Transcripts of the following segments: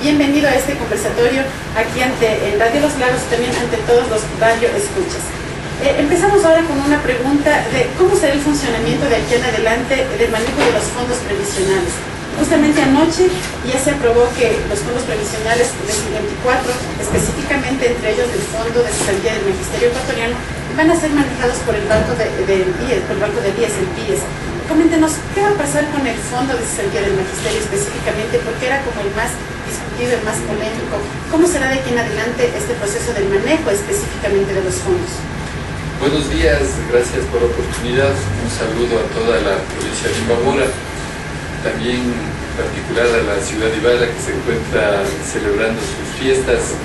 Bienvenido a este conversatorio aquí en Radio Los Lagos y también ante todos los radio escuchas. Empezamos ahora con una pregunta de cómo será el funcionamiento de aquí en adelante del manejo de los fondos previsionales. Justamente anoche ya se aprobó que los fondos previsionales del 54, específicamente entre ellos el Fondo de Cesantía del Magisterio Ecuatoriano, van a ser manejados por el Banco del BIES, el BIES. Coméntenos, ¿qué va a pasar con el Fondo de Cesantía del Magisterio específicamente? Porque era como el más discutido, el más polémico. ¿Cómo será de aquí en adelante este proceso del manejo específicamente de los fondos? Buenos días, gracias por la oportunidad. Un saludo a toda la provincia de Imbabura, también en particular a la ciudad de Ibarra, que se encuentra celebrando sus fiestas.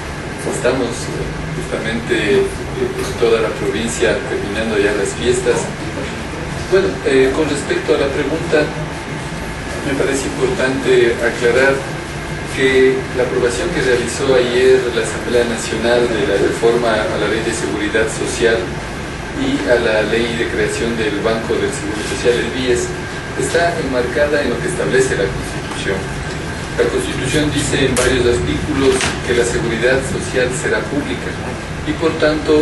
Estamos justamente en toda la provincia terminando ya las fiestas. Bueno, con respecto a la pregunta, me parece importante aclarar que la aprobación que realizó ayer la Asamblea Nacional de la reforma a la Ley de Seguridad Social y a la Ley de Creación del Banco del Seguro Social, el BIES, está enmarcada en lo que establece la Constitución. La Constitución dice en varios artículos que la seguridad social será pública y por tanto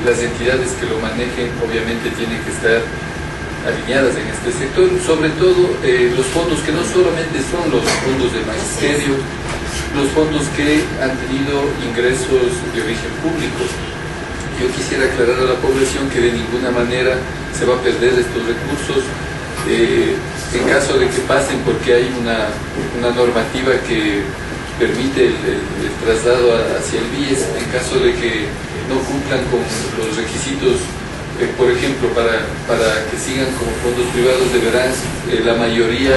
las entidades que lo manejen obviamente tienen que estar alineadas en este sector, sobre todo los fondos que no solamente son los fondos de magisterio, los fondos que han tenido ingresos de origen público. Yo quisiera aclarar a la población que de ninguna manera se va a perder estos recursos en caso de que pasen, porque hay una normativa que permite el traslado hacia el BIES. En caso de que no cumplan con los requisitos, por ejemplo, para que sigan como fondos privados, deberán la mayoría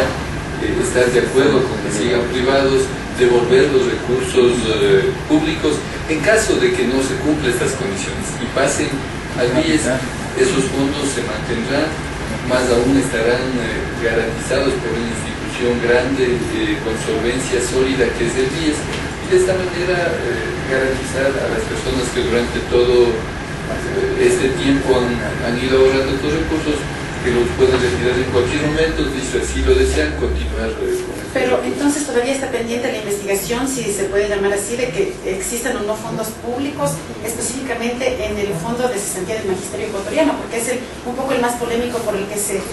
estar de acuerdo con que sigan privados, devolver los recursos públicos. En caso de que no se cumplan estas condiciones y pasen al BIES, esos fondos se mantendrán, más aún estarán garantizados por una institución grande con solvencia sólida que es el BIES, y de esta manera garantizar a las personas que durante todo este tiempo han ido ahorrando estos recursos, que los pueden retirar en cualquier momento, si así lo desean, continuar con este. Pero entonces todavía está pendiente la investigación, si se puede llamar así, de que existan o no fondos públicos, específicamente en el Fondo de Cesantía del Magisterio Ecuatoriano, porque es un poco el más polémico, por el que se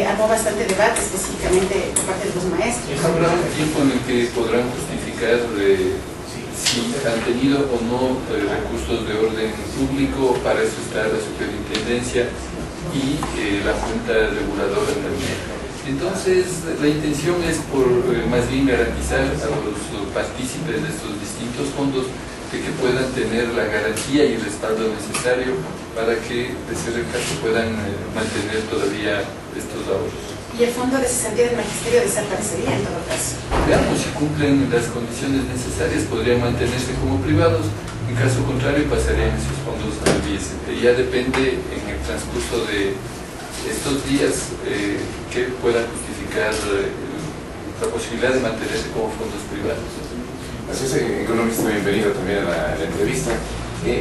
armó bastante debate, específicamente por parte de los maestros. Habrá un tiempo en el que podrán justificar si han tenido o no recursos de orden público. Para eso está la superintendencia y la Junta Reguladora también. Entonces, la intención es más bien garantizar a los partícipes de estos distintos fondos de que puedan tener la garantía y el respaldo necesario para que, de ser el caso, puedan mantener todavía estos ahorros. ¿Y el Fondo de Cesantía del Magisterio desaparecería en todo caso? Veamos, si cumplen las condiciones necesarias, podrían mantenerse como privados. En caso contrario, pasarían esos fondos al BIES. Ya depende en el transcurso de estos días que puedan justificar la posibilidad de mantenerse como fondos privados. Así es, economista, bienvenido también a la entrevista.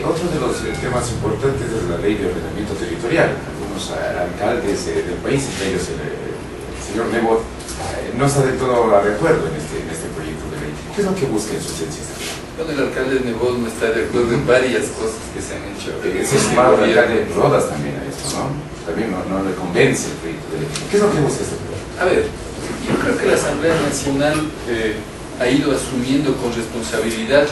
Otro de los temas importantes es la Ley de Ordenamiento Territorial. Algunos alcaldes del país, entre ellos el señor Nebot, no está del todo de acuerdo en este proyecto de ley. ¿Qué es lo que busca en su esencia? Bueno, el alcalde Nebot no está de acuerdo en varias cosas que se han hecho. Se ha sumado el alcalde Rodas también a esto, ¿no? También no le convence el proyecto de ley. ¿Qué es lo que busca este proyecto? A ver, yo creo que la Asamblea Nacional ha ido asumiendo con responsabilidad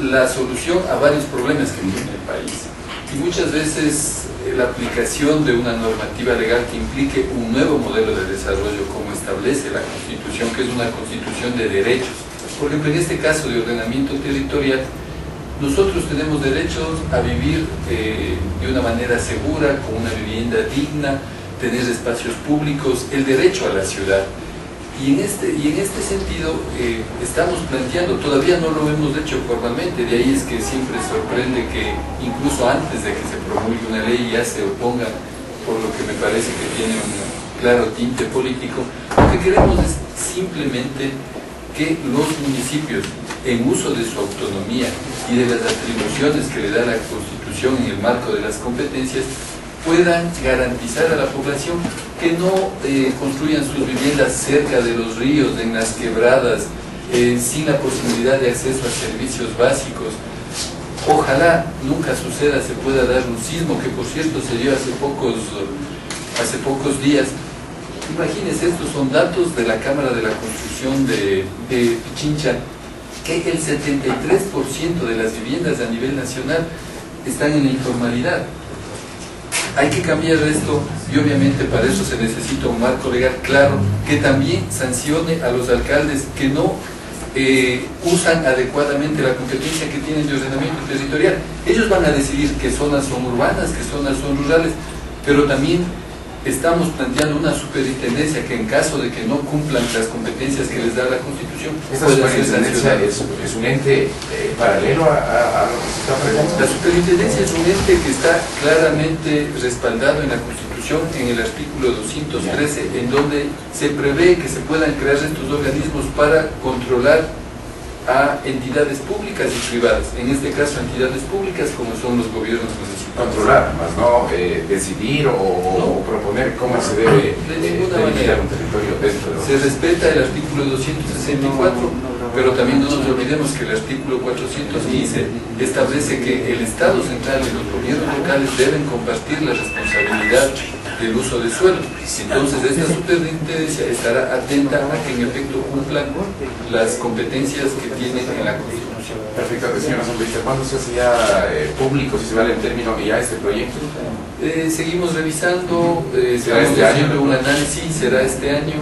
la solución a varios problemas que tiene el país. Y muchas veces la aplicación de una normativa legal que implique un nuevo modelo de desarrollo, como establece la Constitución, que es una constitución de derechos. Por ejemplo, en este caso de ordenamiento territorial, nosotros tenemos derechos a vivir de una manera segura, con una vivienda digna, tener espacios públicos, el derecho a la ciudad. Y en este sentido estamos planteando, todavía no lo hemos hecho formalmente, de ahí es que siempre sorprende que incluso antes de que se promulgue una ley ya se oponga, por lo que me parece que tiene un claro tinte político. Lo que queremos es simplemente que los municipios, en uso de su autonomía y de las atribuciones que le da la Constitución en el marco de las competencias, puedan garantizar a la población que no construyan sus viviendas cerca de los ríos, en las quebradas, sin la posibilidad de acceso a servicios básicos. Ojalá nunca suceda, se pueda dar un sismo, que por cierto se dio hace pocos días. Imagínense, estos son datos de la Cámara de la Construcción de Pichincha, que el 73% de las viviendas a nivel nacional están en la informalidad. Hay que cambiar esto y obviamente para eso se necesita un marco legal claro que también sancione a los alcaldes que no usan adecuadamente la competencia que tienen de ordenamiento territorial. Ellos van a decidir qué zonas son urbanas, qué zonas son rurales, pero también estamos planteando una superintendencia que en caso de que no cumplan las competencias que les da la Constitución, ¿esta superintendencia es un ente paralelo a lo que se está preguntando? La superintendencia es un ente que está claramente respaldado en la Constitución, en el artículo 213, en donde se prevé que se puedan crear estos organismos para controlar a entidades públicas y privadas, en este caso entidades públicas como son los gobiernos municipales. Controlar, más no decidir o proponer cómo se debe delimitar un territorio dentro de Se respeta el artículo 264, pero también no nos olvidemos que el artículo 415 establece que el Estado central y los gobiernos locales deben compartir la responsabilidad del uso de suelo. Entonces esta superintendencia estará atenta a que en efecto cumplan las competencias que tienen en la Constitución. Perfecto, señora asambleísta, ¿cuándo se hace ya público, si se vale el término, ya este proyecto? Seguimos revisando, ¿será este año? Un análisis, será este año.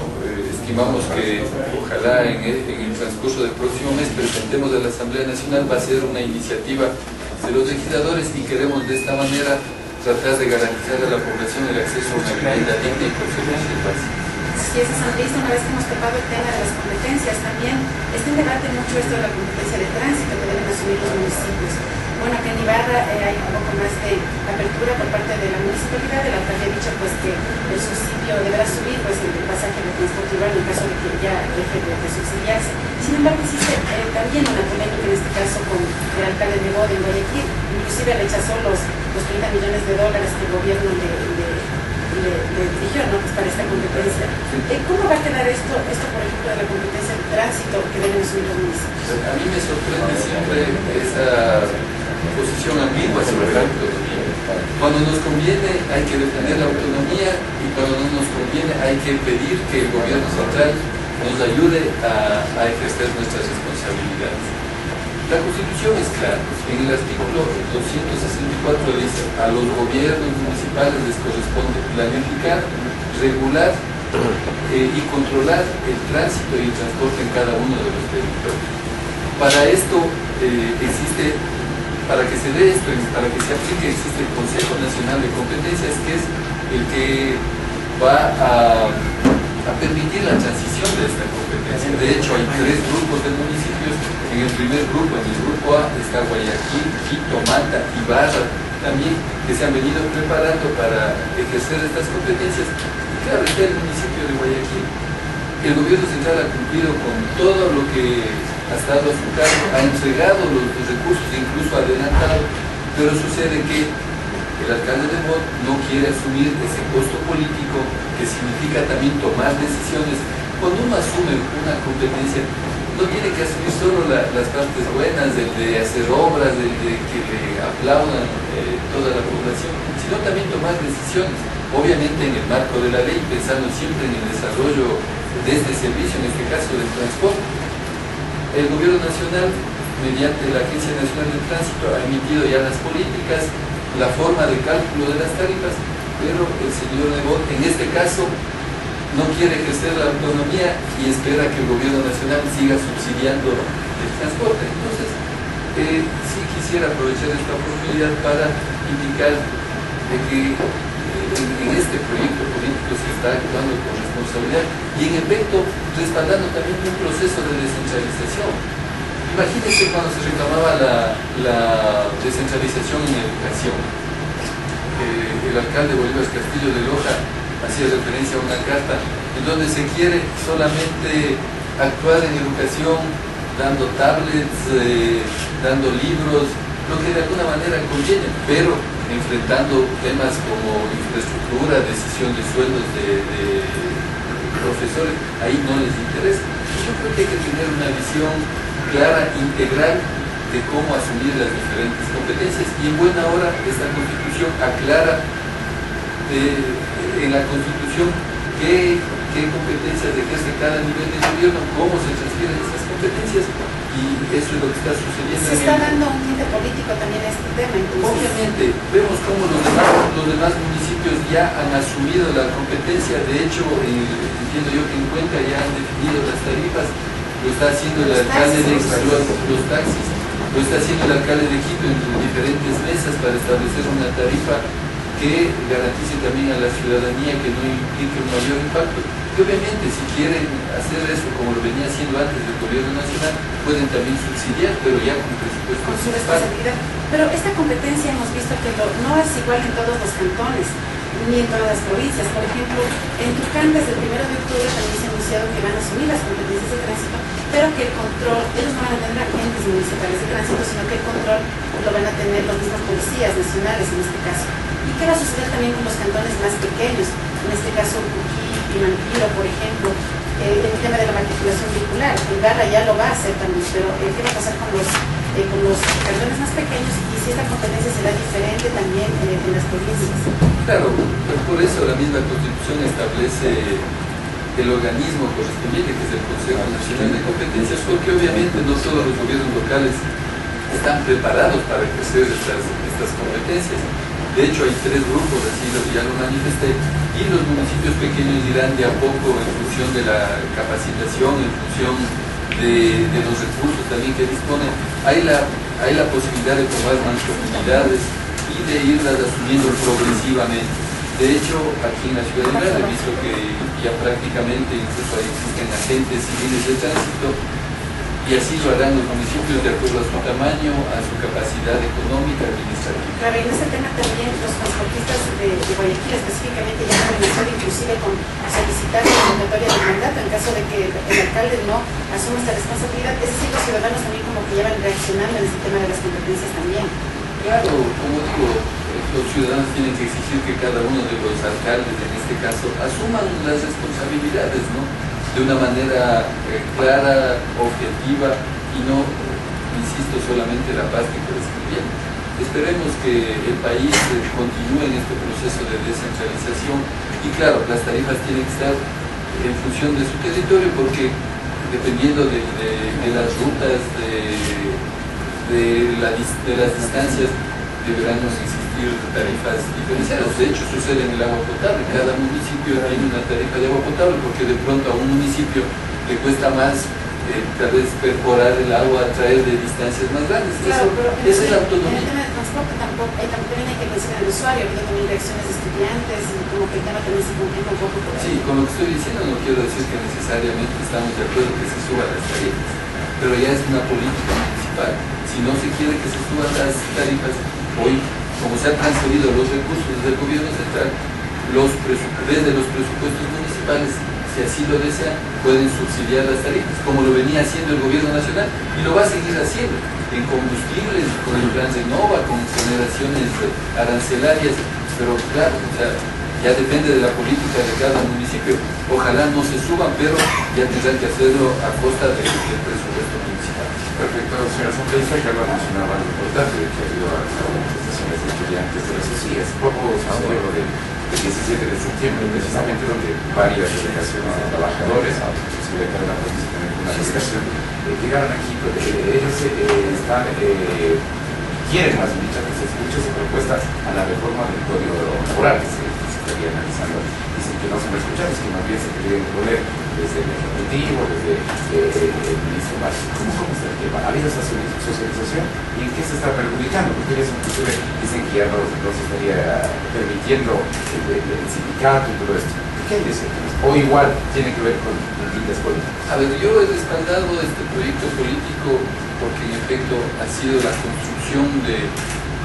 Estimamos que ojalá en el transcurso del próximo mes presentemos a la Asamblea Nacional. Va a ser una iniciativa de los legisladores y queremos de esta manera tratar de garantizar a la población el acceso a una vivienda digna y con servicios básicos. Si es asambleísta, una vez que hemos tocado el tema de las competencias, también está en debate mucho esto de la competencia de tránsito que deben asumir los municipios. Bueno, acá en Ibarra hay un poco más de apertura por parte de la municipalidad. El alcalde ha dicho pues que el subsidio deberá subir pues el pasaje de transporte urbano en caso de que ya deje de subsidiarse. Sin embargo, existe también una polémica en este caso con el alcalde de Boda en Guayaquil. Inclusive rechazó los 30 millones de dólares que el gobierno le dirigió, ¿no? Pues para esta competencia. ¿Cómo va a quedar esto, por ejemplo, de la competencia de tránsito que deben asumir los municipios? A mí me sorprende siempre esa posición ambigua sobre la autonomía. Cuando nos conviene hay que defender la autonomía y cuando no nos conviene hay que pedir que el gobierno central nos ayude a ejercer nuestras responsabilidades. La Constitución es clara. En el artículo 264 dice: a los gobiernos municipales les corresponde planificar, regular y controlar el tránsito y el transporte en cada uno de los territorios. Para esto para que se dé esto, para que se aplique, existe el Consejo Nacional de Competencias, que es el que va a permitir la transición de esta competencia. De hecho, hay 3 grupos de municipios. En el primer grupo, en el grupo A, está Guayaquil, Quito, Manta y Ibarra, también, que se han venido preparando para ejercer estas competencias. Y claro, está el municipio de Guayaquil. El gobierno central ha cumplido con todo lo que ha estado a su cargo, ha entregado los recursos, incluso adelantado, pero sucede que el alcalde de Bot no quiere asumir ese costo político que significa también tomar decisiones. Cuando uno asume una competencia, no tiene que asumir solo las partes buenas, de hacer obras, de que le aplaudan toda la población, sino también tomar decisiones, obviamente en el marco de la ley, pensando siempre en el desarrollo de este servicio, en este caso del transporte. El gobierno nacional, mediante la Agencia Nacional del Tránsito, ha emitido ya las políticas, la forma de cálculo de las tarifas, pero el señor Nebot, en este caso, no quiere ejercer la autonomía y espera que el gobierno nacional siga subsidiando el transporte. Entonces, sí quisiera aprovechar esta oportunidad para indicar de que en este proyecto político se está actuando con responsabilidad y en efecto respaldando también un proceso de descentralización. Imagínense cuando se reclamaba la descentralización en educación. El alcalde Bolívar Castillo de Loja hacía referencia a una carta en donde se quiere solamente actuar en educación dando tablets, dando libros, lo que de alguna manera conviene, pero enfrentando temas como infraestructura, decisión de sueldos de profesores, ahí no les interesa. Yo creo que hay que tener una visión clara, integral, de cómo asumir las diferentes competencias, y en buena hora esta Constitución aclara en la Constitución qué competencias ejerce cada nivel de gobierno, cómo se transfieren esas competencias, y eso es lo que está sucediendo. Se está dando un tinte político también a este tema, entonces. Obviamente, vemos cómo los demás municipios ya han asumido la competencia. De hecho, entiendo yo que en Cuenca ya han definido las tarifas, lo está haciendo el alcalde de los taxis, lo está haciendo el alcalde de Quito en diferentes mesas para establecer una tarifa que garantice también a la ciudadanía, que no implique un mayor impacto. Y obviamente, si quieren hacer eso como lo venía haciendo antes del gobierno nacional, pueden también subsidiar, pero ya con presupuesto con su responsabilidad. Pero esta competencia hemos visto que no es igual en todos los cantones, ni en todas las provincias. Por ejemplo, en Tucán desde el 1 de octubre también se ha anunciado que van a asumir las competencias de tránsito, pero que el control, ellos no van a tener agentes municipales de tránsito, sino que el control lo van a tener los mismos policías nacionales en este caso. ¿Y qué va a suceder también con los cantones más pequeños? En este caso, Uquí, Pimanquiro, por ejemplo, el tema de la matriculación vehicular. El Garra ya lo va a hacer también, pero ¿qué va a pasar con los cantones más pequeños? Y si esta competencia será diferente también en las provincias. Claro, pero por eso la misma Constitución establece el organismo correspondiente, que es el Consejo Nacional de Competencias, porque obviamente no todos los gobiernos locales están preparados para ejercer estas competencias. De hecho, hay 3 grupos, así ya lo manifesté, y los municipios pequeños irán de a poco en función de la capacitación, en función de los recursos también que disponen. Hay la posibilidad de tomar mancomunidades y de irlas asumiendo progresivamente. De hecho, aquí en la ciudad de Ibarra he visto que ya prácticamente incluso ahí existen agentes civiles de tránsito, y así lo harán los municipios de acuerdo a su tamaño, a su capacidad económica, administrativa. Claro, y en ese tema también los transportistas de Guayaquil específicamente ya han amenazado inclusive con solicitar la convocatoria del mandato en caso de que el alcalde no asuma esta responsabilidad. Es decir, los ciudadanos también como que ya van reaccionando en este tema de las competencias también. Claro, como digo, los ciudadanos tienen que exigir que cada uno de los alcaldes, en este caso, asuman las responsabilidades, ¿no? De una manera clara, objetiva, y no, insisto, solamente la paz que describieron. Esperemos que el país continúe en este proceso de descentralización, y claro, las tarifas tienen que estar en función de su territorio, porque dependiendo de las rutas, de las distancias, deberán existir tarifas diferenciadas. De hecho, sucede en el agua potable. Cada municipio tiene una tarifa de agua potable, porque de pronto a un municipio le cuesta más tal vez perforar el agua, traer de distancias más grandes. Claro, Esa es la autonomía. En el tema del transporte también hay que pensar en el usuario. Ha habido también reacciones de estudiantes, y como que el tema también se complica un poco por ahí. Sí, con lo que estoy diciendo no quiero decir que necesariamente estamos de acuerdo que se suban las tarifas, pero ya es una política municipal. Si no se quiere que se suban las tarifas, hoy, como se han transferido los recursos del gobierno central, desde los presupuestos municipales, si así lo desean, pueden subsidiar las tarifas, como lo venía haciendo el gobierno nacional, y lo va a seguir haciendo en combustibles, con el plan Renova, con generaciones arancelarias, pero claro, o sea, ya depende de la política de cada municipio. Ojalá no se suban, pero ya tendrán que hacerlo a costa del presupuesto municipal. Perfecto, señora asambleísta. Carla mencionaba lo importante de que ha habido manifestaciones de estudiantes, pero eso sí, es poco sucedió lo del 17 de septiembre, precisamente donde varias delegaciones de trabajadores, inclusive acá en la provincia también una delegación, llegaron aquí, ellos quieren, más bien dicho, que se escuche su propuesta a la reforma del Código Laboral que se estaría analizando. Dicen que no son escuchados, que más bien se querían poner desde el Ejecutivo, desde el ministro Más. ¿Cómo está el tema? ¿Ha habido esa socialización? ¿Y en qué se está perjudicando? Porque ellos inclusive dicen que ya no se estaría permitiendo el sindicato y todo esto. ¿Qué hay de cierto? O igual tiene que ver con tintes políticos. A ver, yo he respaldado este proyecto político porque en efecto ha sido la construcción de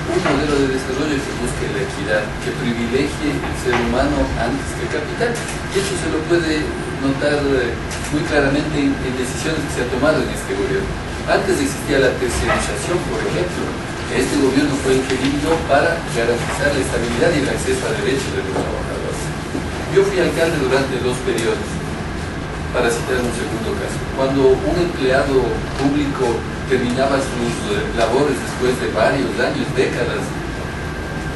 un modelo de desarrollo que busque la equidad, que privilegie el ser humano antes que el capital. Y eso se lo puede notar muy claramente en decisiones que se han tomado en este gobierno. Antes existía la tercerización, por ejemplo. Este gobierno fue ingeniero para garantizar la estabilidad y el acceso a derechos de los trabajadores. Yo fui alcalde durante 2 periodos. para citar un segundo caso. Cuando un empleado público terminaba sus labores después de varios años, décadas,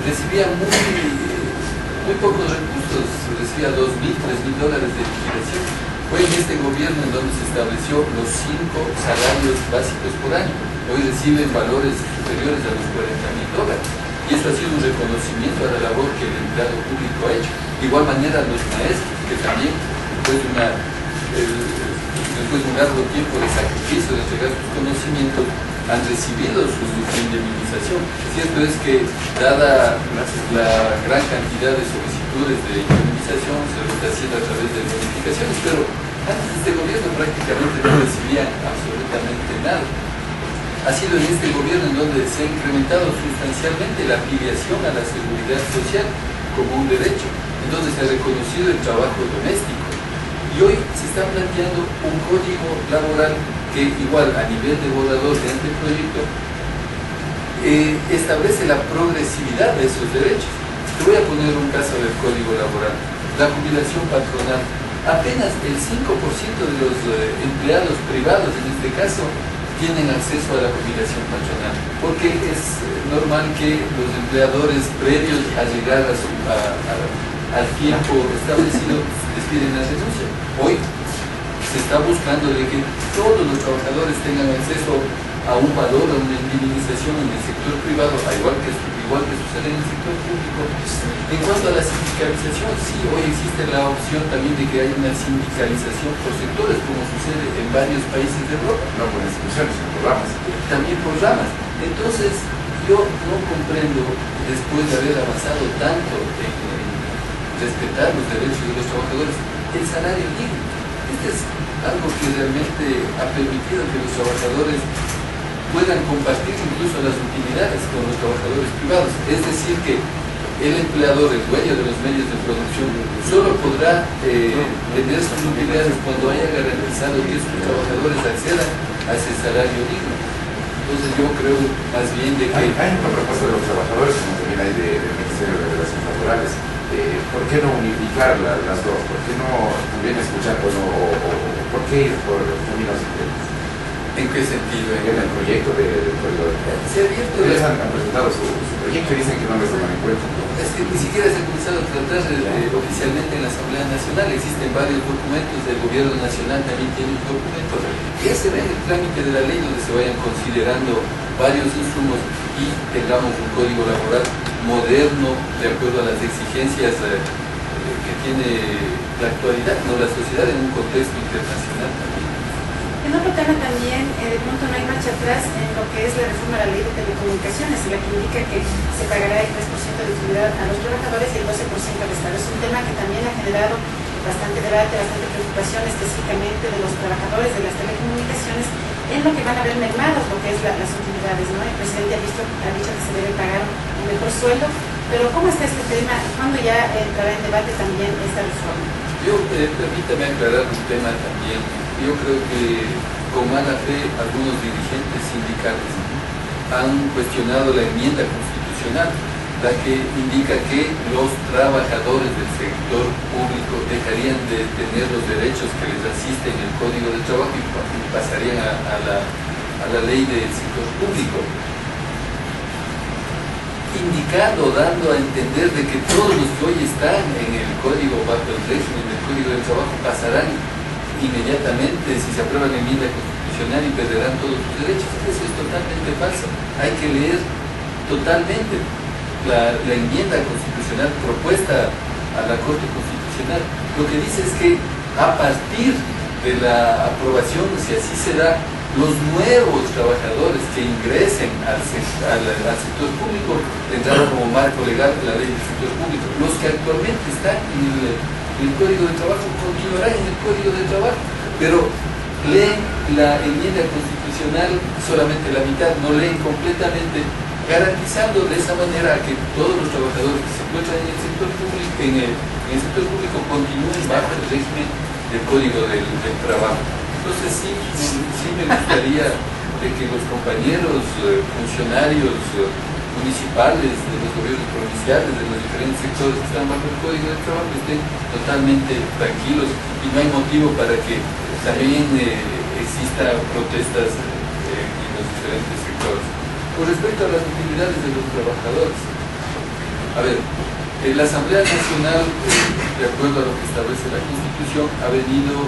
recibía muy pocos recursos, recibía $2.000, $3.000 de liquidación. Fue en este gobierno en donde se estableció los 5 salarios básicos por año. Hoy reciben valores superiores a los $40.000. Y esto ha sido un reconocimiento a la labor que el empleado público ha hecho. De igual manera los maestros, que también después de un largo tiempo de sacrificio, de entregar sus conocimientos, han recibido su indemnización. Cierto es que, dada la gran cantidad de solicitudes de indemnización, se lo está haciendo a través de bonificaciones, pero antes de este gobierno prácticamente no recibían absolutamente nada. Ha sido en este gobierno en donde se ha incrementado sustancialmente la afiliación a la seguridad social como un derecho, en donde se ha reconocido el trabajo doméstico. Y hoy se está planteando un código laboral que, igual a nivel de borrador de anteproyecto, establece la progresividad de esos derechos. Te voy a poner un caso del código laboral. La jubilación patronal. Apenas el 5% de los empleados privados, en este caso, tienen acceso a la jubilación patronal, porque es normal que los empleadores previos a llegar al tiempo establecido despiden la renuncia. Hoy se está buscando de que todos los trabajadores tengan acceso a un valor, a una indemnización en el sector privado, igual que sucede en el sector público. En cuanto a la sindicalización, sí, hoy existe la opción también de que haya una sindicalización por sectores, como sucede en varios países de Europa. No por instituciones, sino por ramas. También por ramas. Entonces, yo no comprendo, después de haber avanzado tanto en respetar los derechos de los trabajadores, el salario digno. Este es algo que realmente ha permitido que los trabajadores puedan compartir incluso las utilidades con los trabajadores privados. Es decir, que el empleador, el dueño de los medios de producción, solo podrá tener sus utilidades cuando haya garantizado que sus trabajadores accedan a ese salario digno. Entonces yo creo más bien de que... Hay una propuesta de los trabajadores, como también hay del Ministerio de Relaciones Laborales. ¿Por qué no unificar las dos? ¿Por qué no también escuchar, bueno, por qué ir por los caminos diferentes? ¿En qué sentido? En el proyecto del código. Se ha abierto. Ellos han presentado su proyecto y dicen que no les toman en cuenta. Es que ni siquiera se ha comenzado a tratar oficialmente en la Asamblea Nacional. Existen varios documentos, del Gobierno Nacional también tiene un documento. Ya se ve en el trámite de la ley donde se vayan considerando varios insumos y tengamos un código laboral moderno, de acuerdo a las exigencias que tiene la actualidad, no la sociedad, en un contexto internacional también. En otro tema también, de pronto no hay marcha atrás en lo que es la reforma a la ley de telecomunicaciones, la que indica que se pagará el 3% de utilidad a los trabajadores y el 12% al Estado. Es un tema que también ha generado bastante debate, bastante preocupación, específicamente de los trabajadores de las telecomunicaciones, en lo que van a ver mermados lo que es las utilidades, ¿no? El presidente ha dicho que se debe pagar un mejor sueldo, pero ¿cómo está este tema? ¿Cuándo ya entrará en debate también esta reforma? Permítame aclarar un tema también. Yo creo que con mala fe algunos dirigentes sindicales han cuestionado la enmienda constitucional, la que indica que los trabajadores del sector público dejarían de tener los derechos que les asisten en el Código de Trabajo y pasarían a la ley del sector público, indicando, dando a entender de que todos los que hoy están en el Código, bajo el régimen del Código del Trabajo, pasarán inmediatamente si se aprueba la enmienda constitucional y perderán todos sus derechos. Eso es totalmente falso. Hay que leer totalmente la enmienda constitucional propuesta a la Corte Constitucional. Lo que dice es que a partir de la aprobación, si así se da, los nuevos trabajadores que ingresen al sector público tendrán como marco legal la ley del sector público. Los que actualmente están en el Código de Trabajo continuarán en el Código de Trabajo, pero leen la enmienda constitucional solamente la mitad, no leen completamente, garantizando de esa manera que todos los trabajadores que se encuentran en el sector público, en el sector público continúen bajo el régimen del Código del Trabajo. Entonces sí me gustaría de que los compañeros funcionarios municipales, de los gobiernos provinciales, de los diferentes sectores que están bajo el Código del Trabajo estén totalmente tranquilos y no hay motivo para que también exista protestas en los diferentes sectores. Con respecto a las utilidades de los trabajadores, a ver, la Asamblea Nacional, de acuerdo a lo que establece la Constitución, ha venido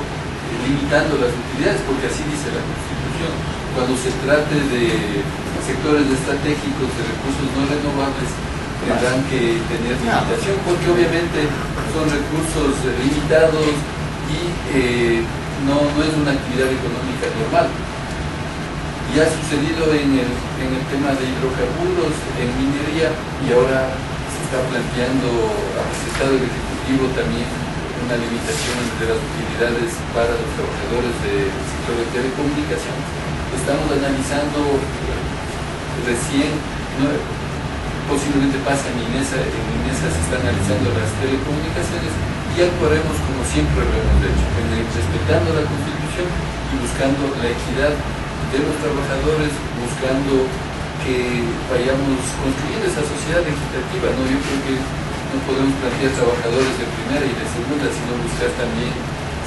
limitando las utilidades, porque así dice la Constitución. Cuando se trate de sectores estratégicos de recursos no renovables, tendrán que tener limitación, porque obviamente son recursos limitados y no es una actividad económica normal. Y ha sucedido en el tema de hidrocarburos, en minería, y ahora se está planteando, ha presentado el Ejecutivo también una limitación de las utilidades para los trabajadores del sector de telecomunicaciones. Estamos analizando recién, posiblemente pase en mi mesa se está analizando las telecomunicaciones y actuaremos como siempre lo hemos hecho, respetando la Constitución y buscando la equidad de los trabajadores, buscando que vayamos construyendo esa sociedad equitativa, ¿no? Yo creo que no podemos plantear trabajadores de primera y de segunda, sino buscar también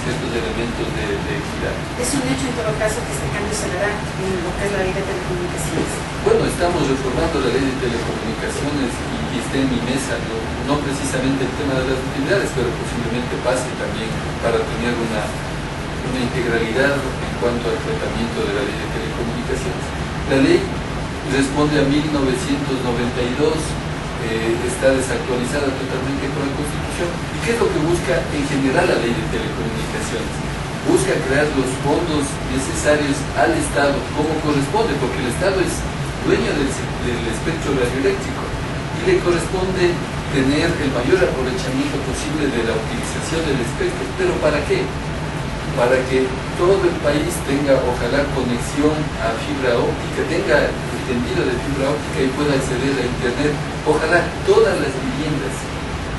ciertos elementos de equidad. Es un hecho en todo caso que este cambio se dará en lo que es la ley de telecomunicaciones. Bueno, estamos reformando la ley de telecomunicaciones y está en mi mesa, no precisamente el tema de las utilidades, pero posiblemente pase también para tener una integralidad en cuanto al tratamiento de la ley de telecomunicaciones. La ley responde a 1992, está desactualizada totalmente con la Constitución. ¿Y qué es lo que busca en general la ley de telecomunicaciones? Busca crear los fondos necesarios al Estado como corresponde, porque el Estado es dueño del espectro radioeléctrico y le corresponde tener el mayor aprovechamiento posible de la utilización del espectro. ¿Pero para qué? Para que todo el país tenga, ojalá, conexión a fibra óptica, tenga tendido de fibra óptica y pueda acceder a Internet. Ojalá todas las viviendas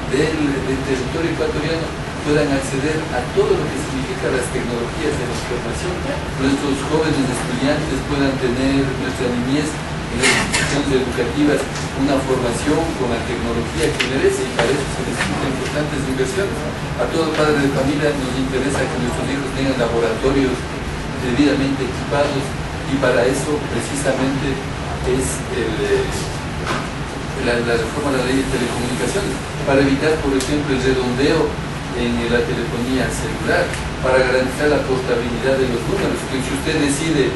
del territorio ecuatoriano puedan acceder a todo lo que significa las tecnologías de la información. Nuestros jóvenes estudiantes puedan tener, nuestra niñez en las instituciones educativas, una formación con la tecnología que merece, y para eso se necesitan importantes inversiones. A todo padre de familia nos interesa que nuestros hijos tengan laboratorios debidamente equipados, y para eso precisamente es la reforma de la ley de telecomunicaciones, para evitar, por ejemplo, el redondeo en la telefonía celular, para garantizar la portabilidad de los números, que si usted decide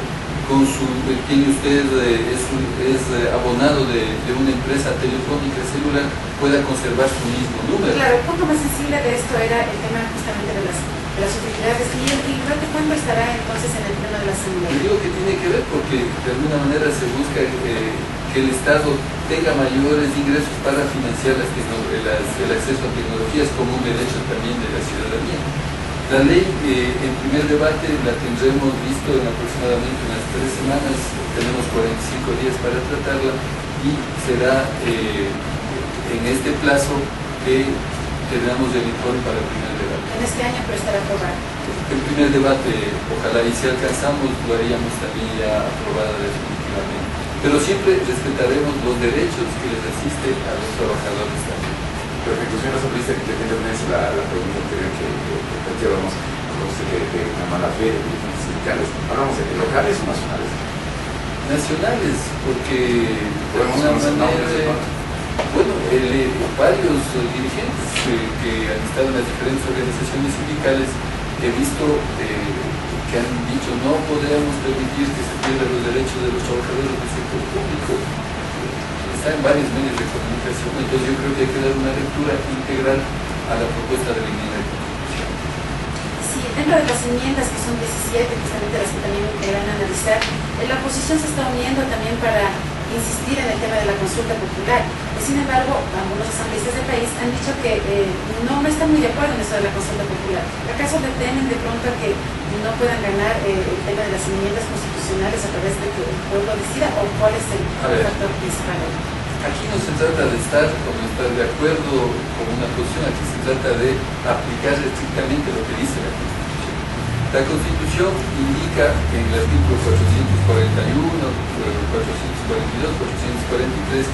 tiene usted, es abonado de una empresa telefónica celular, pueda conservar su mismo número. Claro, un poco más sensible de esto era el tema justamente de las utilidades. ¿Y durante cuándo estará entonces en el pleno de la Asamblea? Yo digo que tiene que ver porque de alguna manera se busca que el Estado tenga mayores ingresos para financiar el acceso a tecnologías como un derecho también de la ciudadanía. La ley en primer debate la tendremos visto en aproximadamente unas 3 semanas, tenemos 45 días para tratarla y será en este plazo que tendremos el informe para el primer debate. En este año, pero estará aprobada. El primer debate, ojalá, y si alcanzamos, lo haríamos también ya aprobada definitivamente. Pero siempre respetaremos los derechos que les asisten a los trabajadores también. Perfecto, señora asambleísta, que te la pregunta anterior que planteábamos con usted de la mala fe de dirigentes sindicales. ¿Hablamos de locales o nacionales? Nacionales, porque de ¿Podemos alguna conocer manera, bueno, varios dirigentes que han estado en las diferentes organizaciones sindicales, he visto que han dicho no podemos permitir que se pierdan los derechos de los trabajadores del sector público. Está en varios medios de comunicación, entonces yo creo que hay que dar una lectura integral a la propuesta de la enmienda de constitución. Sí, dentro de las enmiendas, que son 17, justamente las que también querrán analizar, la oposición se está uniendo también para insistir en el tema de la consulta popular. Sin embargo, algunos asambleístas del país han dicho que no están muy de acuerdo en eso de la consulta popular. ¿Acaso le temen de pronto a que no puedan ganar el tema de las enmiendas constitucionales a través de que el pueblo decida, o cuál es el factor principal? Aquí no se trata de estar o no estar de acuerdo con una posición, aquí se trata de aplicar estrictamente lo que dice la Constitución. La Constitución indica en el artículo 441, 442, 443,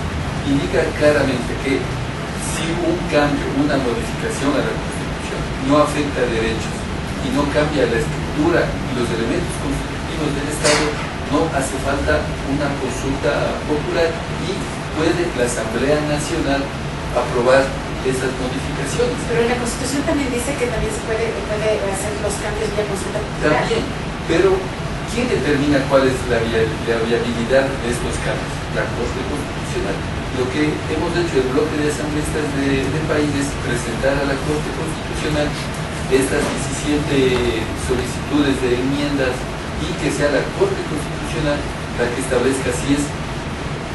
indica claramente que si un cambio, una modificación a la Constitución no afecta derechos y no cambia la estructura y los elementos constitutivos del Estado, no hace falta una consulta popular y puede la Asamblea Nacional aprobar esas modificaciones. Pero en la Constitución también dice que también se puede hacer los cambios vía consulta popular. También, pero ¿quién determina cuál es la viabilidad de estos cambios? La Corte Constitucional. Lo que hemos hecho el bloque de asambleístas de país es presentar a la Corte Constitucional estas 17 solicitudes de enmiendas y que sea la Corte Constitucional la que establezca si es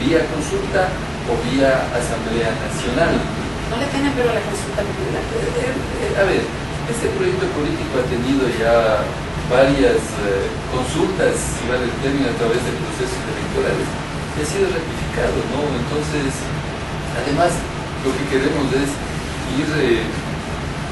vía consulta o vía Asamblea Nacional. No le tienen pero a la consulta popular. A ver, este proyecto político ha tenido ya varias consultas, si vale el término, a través de procesos electorales y ha sido ratificado, ¿no? Entonces, además, lo que queremos es ir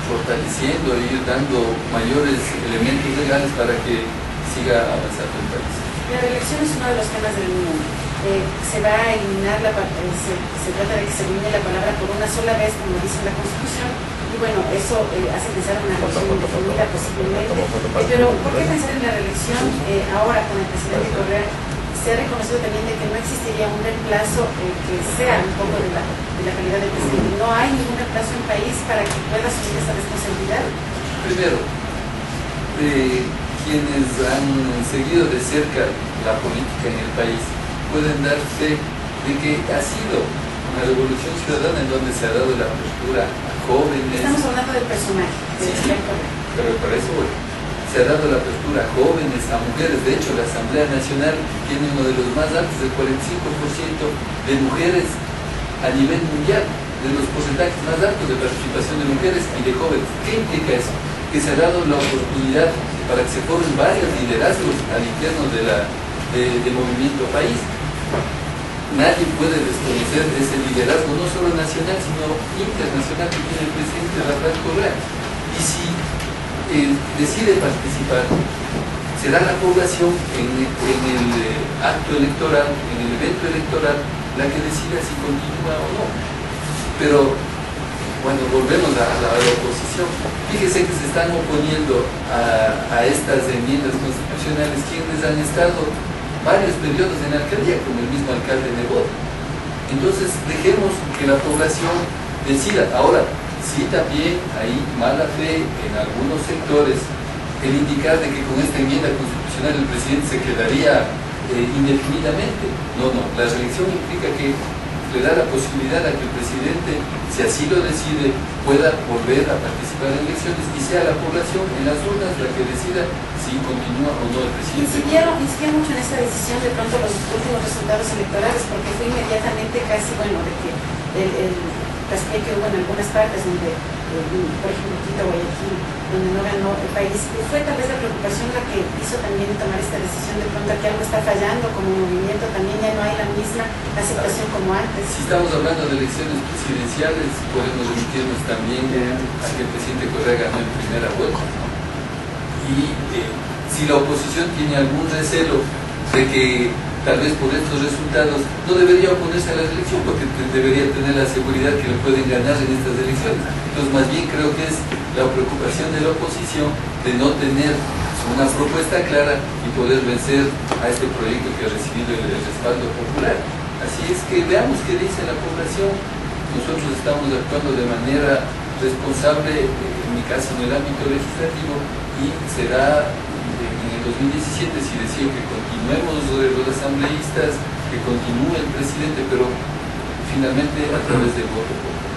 fortaleciendo, ir dando mayores elementos legales para que siga avanzando el país. La reelección es uno de los temas del mundo. Se va a eliminar se trata de que se elimine la palabra por una sola vez, como dice la Constitución, y bueno, eso hace pensar en una reelección indefinida posiblemente. Pero ¿por qué pensar en la reelección ahora con el presidente Correa? Se ha reconocido también de que no existiría un reemplazo que sea un poco de la calidad del presidente. No hay ningún reemplazo en el país para que pueda asumir esa responsabilidad. Primero, quienes han seguido de cerca la política en el país pueden dar fe de que ha sido una revolución ciudadana en donde se ha dado la apertura a jóvenes. Estamos hablando del personaje, sí, pero para eso se ha dado la apertura a jóvenes, a mujeres. De hecho, la Asamblea Nacional tiene uno de los más altos, del 45% de mujeres a nivel mundial, de los porcentajes más altos de participación de mujeres y de jóvenes. ¿Qué implica eso? Que se ha dado la oportunidad para que se formen varios liderazgos al interno del movimiento país. Nadie puede desconocer ese liderazgo, no solo nacional, sino internacional que tiene el presidente Rafael Correa. Y si decide participar, será la población en el acto electoral, en el evento electoral, la que decida si continúa o no. Pero cuando volvemos a la oposición, fíjese que se están oponiendo a estas enmiendas constitucionales quienes han estado varios periodos en la alcaldía, como el mismo alcalde Nebot. Entonces dejemos que la población decida. Ahora, sí también hay mala fe en algunos sectores el indicar de que con esta enmienda constitucional el presidente se quedaría indefinidamente. No, la reelección implica que le da la posibilidad a que el presidente, si así lo decide, pueda volver a participar en elecciones y sea la población en las urnas la que decida si continúa o no el presidente. Incidieron mucho en esta decisión de pronto los últimos resultados electorales, porque fue inmediatamente casi, bueno, de que el traspié que hubo en algunas partes donde, por ejemplo, Quito, Guayaquil, donde no ganó el país, fue tal vez la preocupación la que hizo también tomar esta decisión de pronto que algo está fallando como movimiento, también ya no hay la misma aceptación como antes. Si estamos hablando de elecciones presidenciales, podemos remitirnos también a que el presidente Correa ganó en primera vuelta, ¿no? Y si la oposición tiene algún recelo de que tal vez por estos resultados no debería oponerse a la elección, porque debería tener la seguridad que le pueden ganar en estas elecciones. Entonces, más bien creo que es la preocupación de la oposición de no tener una propuesta clara y poder vencer a este proyecto que ha recibido el respaldo popular. Así es que veamos qué dice la población. Nosotros estamos actuando de manera responsable, en mi caso en el ámbito legislativo, y será en el 2017 si decido que continuemos los asambleístas, que continúe el presidente, pero finalmente a través del voto popular.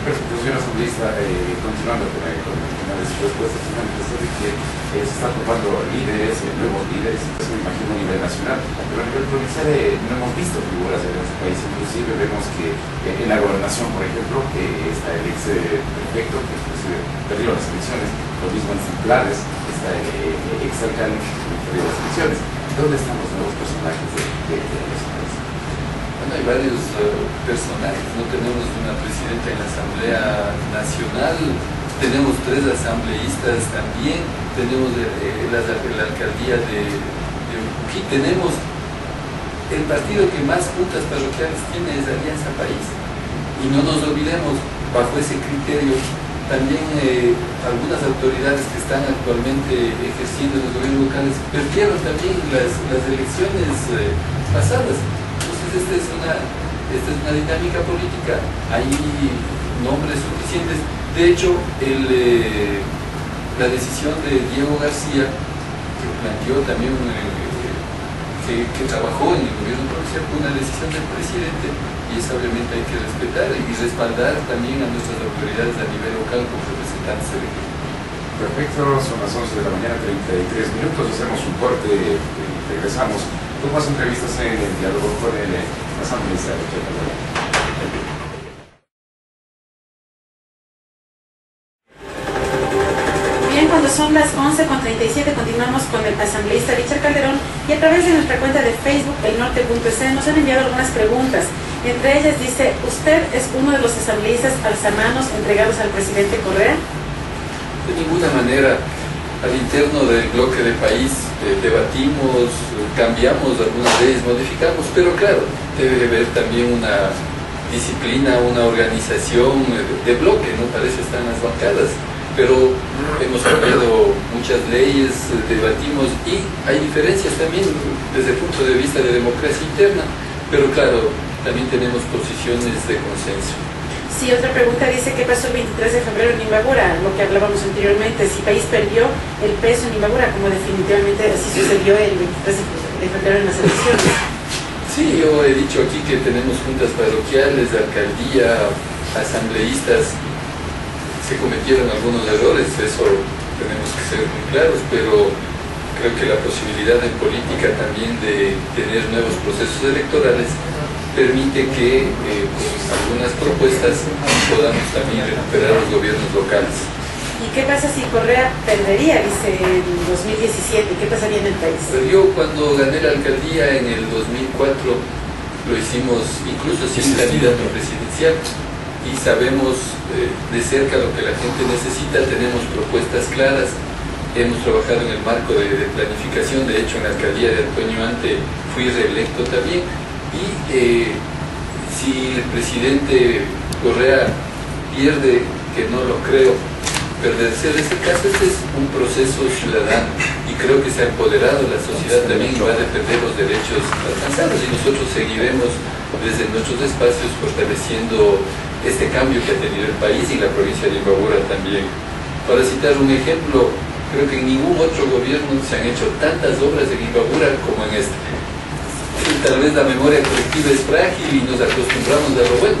Perfecto, señor asambleísta, continuando con las respuestas, es una impresión de que se están tomando líderes, nuevos líderes, me imagino a nivel nacional, pero a nivel provincial no hemos visto figuras en nuestro país. Inclusive vemos que en la gobernación, por ejemplo, está el ex prefecto, que inclusive perdió las elecciones, los mismos ejemplares, está el ex alcalde que perdió las elecciones. ¿Dónde están los nuevos personajes de los países? Bueno, hay varios personajes. No tenemos una presidenta en la Asamblea Nacional, tenemos 3 asambleístas también, tenemos la alcaldía de Uruquí, tenemos el partido que más juntas parroquiales tiene es Alianza País. Y no nos olvidemos, bajo ese criterio, también algunas autoridades que están actualmente ejerciendo en los gobiernos locales perdieron también las elecciones pasadas. Entonces esta es una dinámica política, hay nombres suficientes. De hecho, la decisión de Diego García, que planteó también, que trabajó en el gobierno provincial, fue una decisión del presidente, y esa obviamente hay que respetar y respaldar también a nuestras autoridades a nivel local como representantes electos. Perfecto, son las 11 de la mañana, 33 minutos, hacemos un corte y regresamos con más entrevistas en el diálogo con el asambleísta Richard Calderón. Cuando son las 11:37 continuamos con el asambleísta Richard Calderón, y a través de nuestra cuenta de Facebook, elnorte.es, nos han enviado algunas preguntas. Entre ellas dice: ¿usted es uno de los asambleístas alzamanos entregados al presidente Correa? De ninguna manera. Al interno del bloque de país debatimos, cambiamos algunas leyes, modificamos, pero claro, debe haber también una disciplina, una organización de bloque, no parece estar en las bancadas. Pero hemos cambiado muchas leyes, debatimos, y hay diferencias también desde el punto de vista de democracia interna, pero claro, también tenemos posiciones de consenso. Sí, otra pregunta dice: ¿qué pasó el 23 de febrero en Imbabura? Lo que hablábamos anteriormente, si país perdió el peso en Imbabura, como definitivamente así sucedió el 23 de febrero en las elecciones. Sí, yo he dicho aquí que tenemos juntas parroquiales, de alcaldía, asambleístas. Se cometieron algunos errores, eso tenemos que ser muy claros, pero creo que la posibilidad en política también de tener nuevos procesos electorales permite que con algunas propuestas podamos también recuperar los gobiernos locales. ¿Y qué pasa si Correa perdería, dice, en 2017? ¿Qué pasaría en el país? Yo cuando gané la alcaldía en el 2004 lo hicimos incluso sin candidato presidencial, y sabemos de cerca lo que la gente necesita, tenemos propuestas claras, hemos trabajado en el marco de planificación. De hecho, en la alcaldía de Antonio Ante fui reelecto también, y si el presidente Correa pierde, que no lo creo, perderse de ese caso, este es un proceso ciudadano, y creo que se ha empoderado la sociedad también y va a defender los derechos alcanzados, y nosotros seguiremos desde nuestros espacios fortaleciendo este cambio que ha tenido el país y la provincia de Imbabura también. Para citar un ejemplo, creo que en ningún otro gobierno se han hecho tantas obras en Imbabura como en este. Tal vez la memoria colectiva es frágil y nos acostumbramos a lo bueno,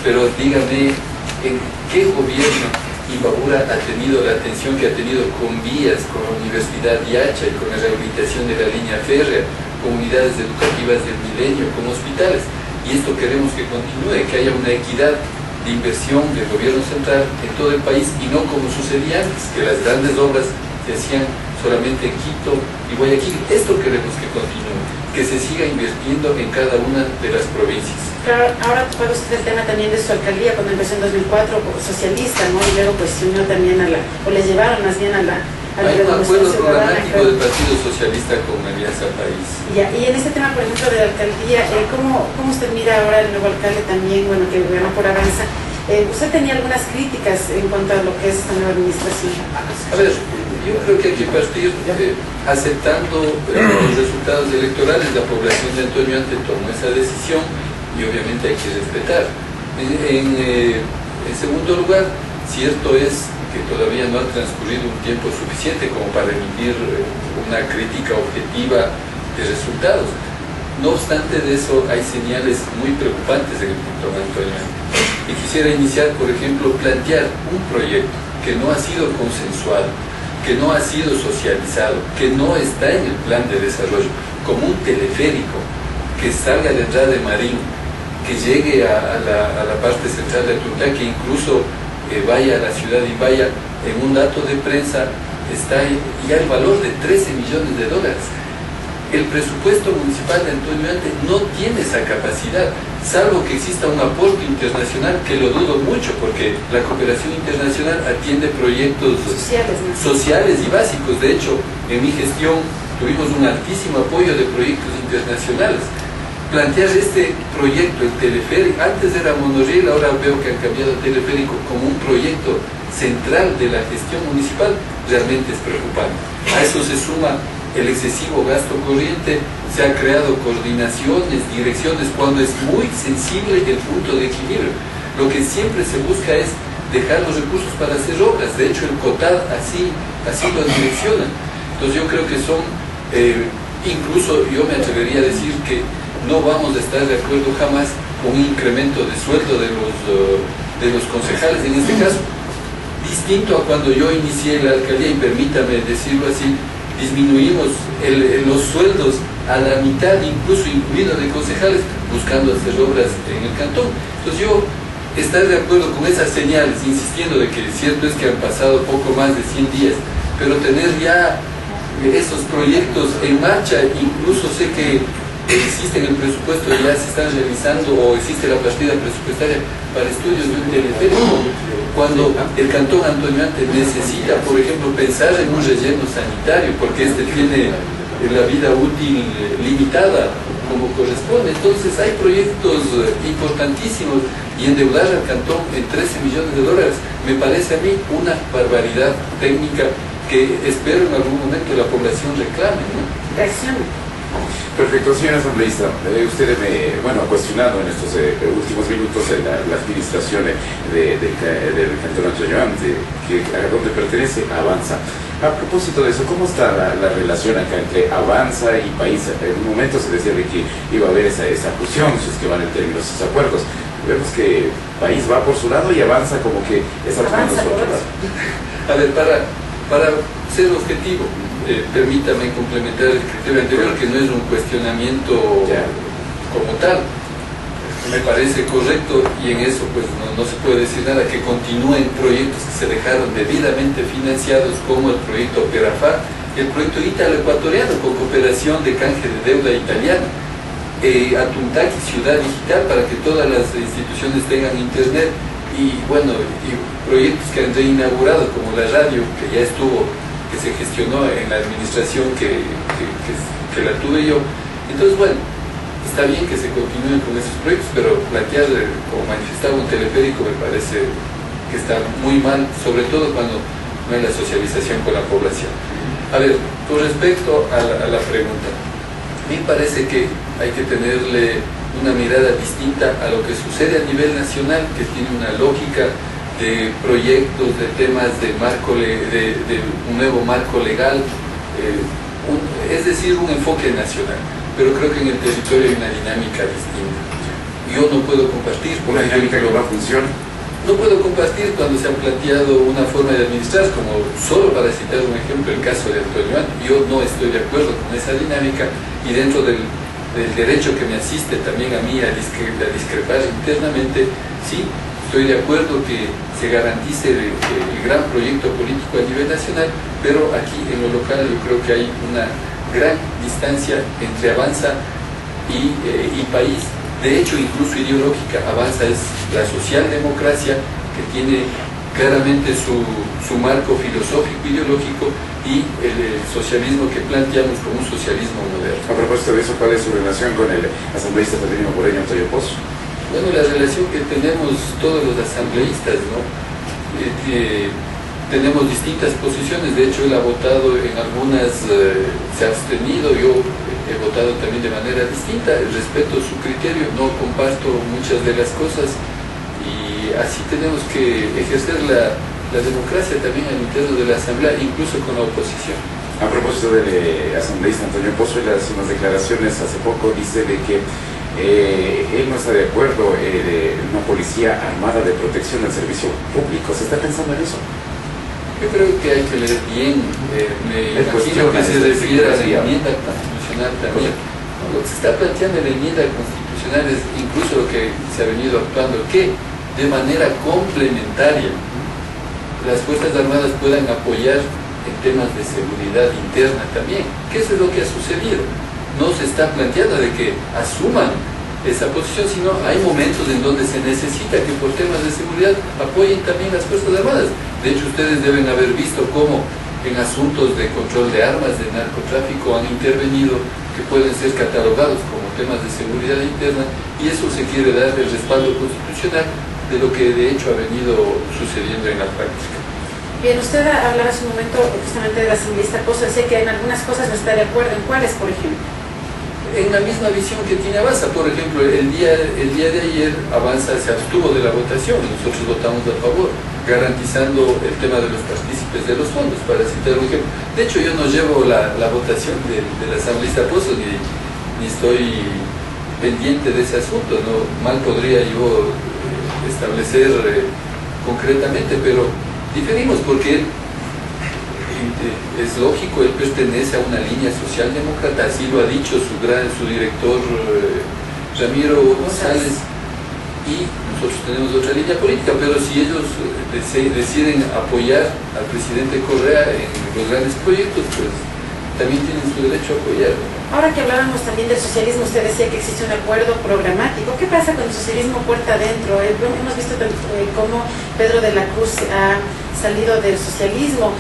pero dígame, ¿en qué gobierno Imbabura ha tenido la atención que ha tenido con vías, con la Universidad Yacha y con la rehabilitación de la línea férrea, con unidades educativas del milenio, con hospitales? Y esto queremos que continúe, que haya una equidad de inversión del gobierno central en todo el país, y no como sucedía antes, que las grandes obras se hacían solamente en Quito y Guayaquil. Esto queremos que continúe, que se siga invirtiendo en cada una de las provincias. Claro, ahora toca usted el tema también de su alcaldía, cuando empezó en 2004, socialista, ¿no? Y luego pues se unió también o le llevaron más bien a la hay un acuerdo programático del Partido Socialista con Alianza País. Ya, y en este tema, por ejemplo, de la alcaldía, ¿cómo usted mira ahora el nuevo alcalde también, bueno, que gobernó por Avanza? Usted tenía algunas críticas en cuanto a lo que es esta nueva administración. A ver, yo creo que hay que partir aceptando los resultados electorales. La población de Antonio Ante tomó esa decisión y obviamente hay que respetar. En segundo lugar, cierto es que todavía no ha transcurrido un tiempo suficiente como para emitir una crítica objetiva de resultados. No obstante de eso, hay señales muy preocupantes en el punto de Antonio. Y quisiera iniciar, por ejemplo, plantear un proyecto que no ha sido consensuado, que no ha sido socializado, que no está en el plan de desarrollo, como un teleférico que salga de Andrade Marín, que llegue a la parte central de Atuntá, que incluso vaya a la ciudad de Imbaya. En un dato de prensa está ya el valor de $13 millones. El presupuesto municipal de Antonio Ante no tiene esa capacidad, salvo que exista un aporte internacional, que lo dudo mucho, porque la cooperación internacional atiende proyectos sociales y básicos. De hecho, en mi gestión tuvimos un altísimo apoyo de proyectos internacionales. plantear este proyecto, el teleférico. Antes era monorriel, ahora veo que han cambiado el teleférico como un proyecto central de la gestión municipal, realmente es preocupante. A eso se suma el excesivo gasto corriente, se han creado coordinaciones, direcciones, cuando es muy sensible el punto de equilibrio. Lo que siempre se busca es dejar los recursos para hacer obras. De hecho, el COTAD así lo direcciona. Entonces yo creo que son, incluso yo me atrevería a decir que no vamos a estar de acuerdo jamás con un incremento de sueldo de los concejales, en este caso, distinto a cuando yo inicié la alcaldía, y permítame decirlo así, disminuimos los sueldos a la mitad, incluso incluido de concejales, buscando hacer obras en el cantón. Entonces yo estar de acuerdo con esas señales, insistiendo de que cierto es que han pasado poco más de 100 días, pero tener ya esos proyectos en marcha, incluso sé que existe en el presupuesto, ya se están realizando, o existe la partida presupuestaria para estudios de un teleférico, cuando el cantón Antonio Ante necesita, por ejemplo, pensar en un relleno sanitario, porque este tiene la vida útil limitada como corresponde. Entonces hay proyectos importantísimos, y endeudar al cantón en 13 millones de dólares me parece a mí una barbaridad técnica que espero en algún momento la población reclame, ¿no? Reaccione. Perfecto, señor asambleísta. Usted ha cuestionado en estos últimos minutos la administración del cantón Antonio Ante, a donde pertenece Avanza. A propósito de eso, ¿cómo está la relación acá entre Avanza y País? En un momento se decía de que iba a haber esa fusión, si es que van en términos de esos acuerdos. Vemos que País va por su lado y Avanza como que está tomando su otro lado. A ver, para ser objetivo, permítame complementar el criterio anterior, que no es un cuestionamiento como tal. Me parece correcto, y en eso pues no se puede decir nada, que continúen proyectos que se dejaron debidamente financiados, como el proyecto Operafa y el proyecto ítalo-ecuatoriano con cooperación de canje de deuda italiana, Atuntaki, Ciudad Digital, para que todas las instituciones tengan internet, y bueno, y proyectos que han reinaugurado, como la radio, que ya estuvo, que se gestionó en la administración que la tuve yo. Entonces, bueno, está bien que se continúen con esos proyectos, pero plantear, como manifestaba, un teleférico me parece que está muy mal, sobre todo cuando no hay la socialización con la población. A ver, con respecto a la pregunta, me parece que hay que tenerle una mirada distinta a lo que sucede a nivel nacional, que tiene una lógica de proyectos, de temas de un nuevo marco legal, es decir, un enfoque nacional. Pero creo que en el territorio hay una dinámica distinta. Yo no puedo compartir, por dinámica que no funciona. No puedo compartir cuando se han planteado una forma de administrar, como solo para citar un ejemplo, el caso de Antonio Ante. Yo no estoy de acuerdo con esa dinámica, y dentro del derecho que me asiste también a mí a discrepar internamente, sí, estoy de acuerdo que se garantice el gran proyecto político a nivel nacional, pero aquí en lo local yo creo que hay una gran distancia entre Avanza y País. De hecho, incluso ideológica. Avanza es la socialdemocracia, que tiene claramente su marco filosófico ideológico, y el socialismo que planteamos como un socialismo moderno. A propósito de eso, ¿cuál es su relación con el asambleísta Federico Moreño Antonio Pozo? Bueno, la relación que tenemos todos los asambleístas, ¿no? Tenemos distintas posiciones. De hecho, él ha votado en algunas, se ha abstenido, yo he votado también de manera distinta. Respeto su criterio, no comparto muchas de las cosas, y así tenemos que ejercer la democracia también al interno de la asamblea, incluso con la oposición. A propósito del asambleísta Antonio Pozo, él hace unas declaraciones hace poco, dice de que él no está de acuerdo en una policía armada de protección al servicio público. ¿Se está pensando en eso? Yo creo que hay que leer bien. Me imagino que se refiere a la enmienda constitucional también. Lo que se está planteando en la enmienda constitucional es incluso lo que se ha venido actuando, que de manera complementaria las Fuerzas Armadas puedan apoyar en temas de seguridad interna también, que eso es lo que ha sucedido. No se está planteando de que asuman esa posición, sino hay momentos en donde se necesita que por temas de seguridad apoyen también las Fuerzas Armadas. De hecho, ustedes deben haber visto cómo en asuntos de control de armas, de narcotráfico, han intervenido, que pueden ser catalogados como temas de seguridad interna, y eso se quiere dar el respaldo constitucional de lo que de hecho ha venido sucediendo en la práctica. Bien, usted hablaba hace un momento justamente de la asambleísta Pozo, decía que en algunas cosas no está de acuerdo. ¿En cuáles, por ejemplo? En la misma visión que tiene Avanza. Por ejemplo, el día de ayer Avanza se abstuvo de la votación, nosotros votamos a favor, garantizando el tema de los partícipes de los fondos, para citar un ejemplo. De hecho, yo no llevo la votación de la asambleísta Pozo, ni estoy pendiente de ese asunto, ¿no? Mal podría yo establecer concretamente, pero diferimos porque él, es lógico, él pertenece a una línea socialdemócrata, así lo ha dicho su director Ramiro González, y nosotros tenemos otra línea política, pero si ellos deciden apoyar al presidente Correa en los grandes proyectos, pues también tienen su derecho a apoyar. Ahora que hablábamos también del socialismo, usted decía que existe un acuerdo programático. ¿Qué pasa con el socialismo puerta adentro? Hemos visto cómo Pedro de la Cruz ha salido del socialismo,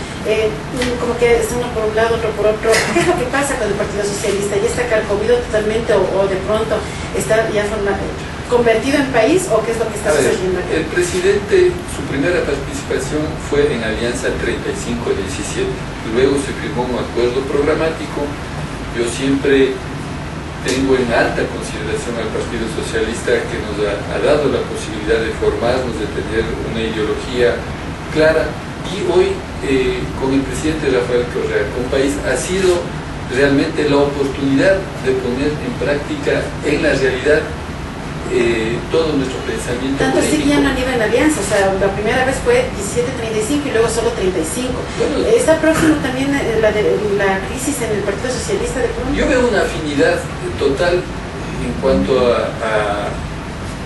como que está uno por un lado, otro por otro. ¿Qué es lo que pasa con el Partido Socialista? ¿Ya está carcomido totalmente o de pronto está ya convertido en país, o qué es lo que está sucediendo aquí? El presidente, su primera participación fue en Alianza 35-17, luego se firmó un acuerdo programático. Yo siempre tengo en alta consideración al Partido Socialista, que nos ha dado la posibilidad de formarnos, de tener una ideología clara, y hoy con el presidente Rafael Correa Compaís ha sido realmente la oportunidad de poner en práctica en la realidad todo nuestro pensamiento tanto político. Así que ya no han ido en alianza, o sea, la primera vez fue 17-35 y luego solo 35. Bueno, ¿está próximo también la crisis en el Partido Socialista de pronto? Yo veo una afinidad total en cuanto a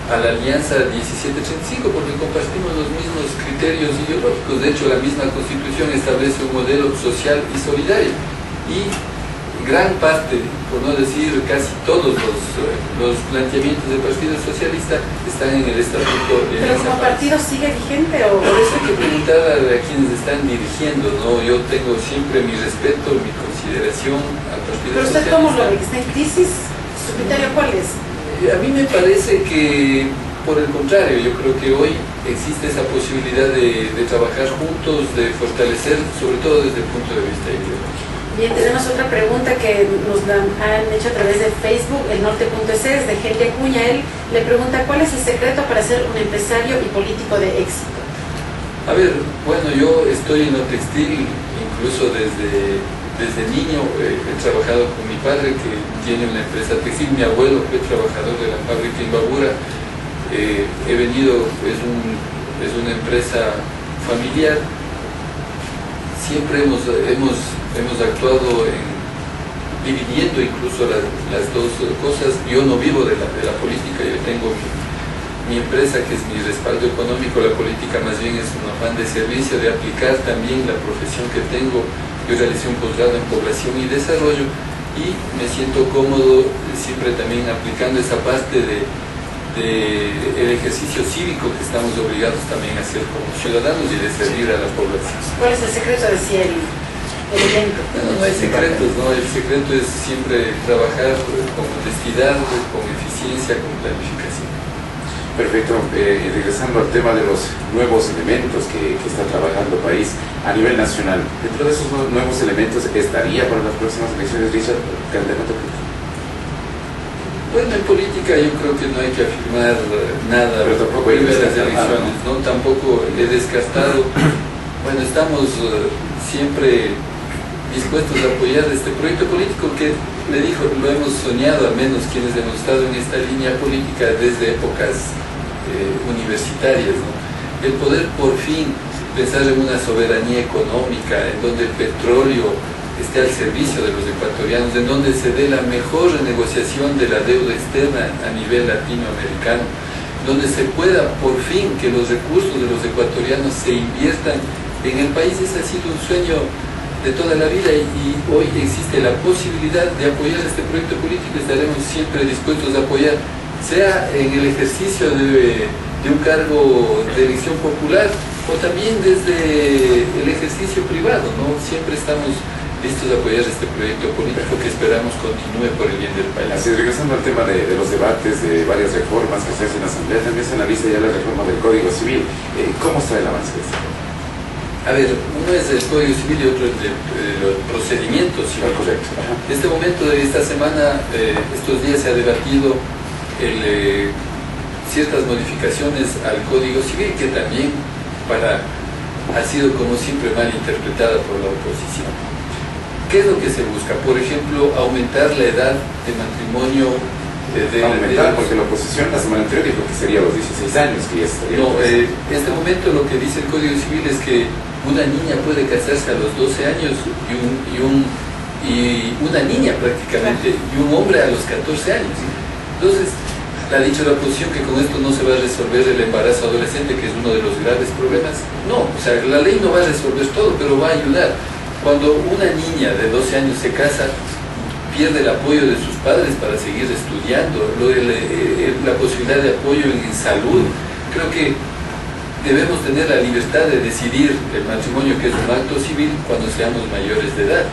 la alianza 17-35, porque compartimos los mismos criterios ideológicos. De hecho, la misma Constitución establece un modelo social y solidario, y gran parte, por no decir casi todos los planteamientos del Partido Socialista están en el estatuto. ¿Pero como partido sigue vigente o...? Por eso hay que preguntar a quienes están dirigiendo, ¿no? Yo tengo siempre mi respeto, mi consideración al Partido ¿Pero usted Socialista. cómo lo ve? ¿Está en crisis? ¿Su criterio cuál es? A mí me parece que, por el contrario, yo creo que hoy existe esa posibilidad de trabajar juntos, de fortalecer, sobre todo desde el punto de vista ideológico. Bien, tenemos otra pregunta que nos la han hecho a través de Facebook, elnorte.es, es de Henry Acuña. Él le pregunta: ¿cuál es el secreto para ser un empresario y político de éxito? A ver, bueno, yo estoy en lo textil, incluso desde niño he trabajado con mi padre, que tiene una empresa textil. Mi abuelo fue trabajador de la fábrica Imbabura. He venido, es una empresa familiar. Siempre hemos actuado dividiendo incluso las dos cosas. Yo no vivo de la política, yo tengo mi empresa, que es mi respaldo económico. La política más bien es un afán de servicio, de aplicar también la profesión que tengo. Yo realicé un posgrado en población y desarrollo, y me siento cómodo siempre también aplicando esa parte del ejercicio cívico que estamos obligados también a hacer como ciudadanos, y de servir a la población. ¿Cuál es el secreto, decía el evento? No hay secretos, ¿no? El secreto es siempre trabajar con honestidad, con eficiencia, con planificación. Perfecto. Regresando al tema de los nuevos elementos que está trabajando el país a nivel nacional, dentro de esos nuevos elementos, ¿estaría para las próximas elecciones, Richard, candidato? Bueno, en política yo creo que no hay que afirmar nada. Pero tampoco hay que las descartar, elecciones, ¿no? Tampoco he descartado. Bueno, estamos siempre dispuestos a apoyar este proyecto político que, le dijo, lo hemos soñado, al menos quienes hemos estado en esta línea política desde épocas universitarias, ¿no? El poder por fin pensar en una soberanía económica, en donde el petróleo esté al servicio de los ecuatorianos, en donde se dé la mejor renegociación de la deuda externa a nivel latinoamericano, donde se pueda por fin que los recursos de los ecuatorianos se inviertan en el país. Ese ha sido un sueño de toda la vida, y hoy existe la posibilidad de apoyar este proyecto político. Estaremos siempre dispuestos a apoyar, sea en el ejercicio de un cargo de elección popular, o también desde el ejercicio privado, ¿no? Siempre estamos listos a apoyar este proyecto político que esperamos continúe por el bien del país. Así, regresando al tema de los debates, de varias reformas que se hacen en la Asamblea, también se analiza ya la reforma del Código Civil. ¿Cómo está el avance de esto? A ver, uno es el Código Civil y otro es los procedimientos civiles. Correcto. En este momento de esta semana, estos días se ha debatido ciertas modificaciones al Código Civil que también ha sido como siempre mal interpretada por la oposición. ¿Qué es lo que se busca? Por ejemplo, aumentar la edad de matrimonio. Aumentar, porque la oposición la semana anterior dijo que sería los 16 años que ya estaría. No, en este momento lo que dice el Código Civil es que una niña puede casarse a los 12 años y una niña prácticamente, y un hombre a los 14 años. Entonces, ha dicho la oposición que con esto no se va a resolver el embarazo adolescente, que es uno de los graves problemas. No, o sea, la ley no va a resolver todo, pero va a ayudar. Cuando una niña de 12 años se casa, pierde el apoyo de sus padres para seguir estudiando, la posibilidad de apoyo en salud. Creo que debemos tener la libertad de decidir el matrimonio, que es un acto civil, cuando seamos mayores de edad.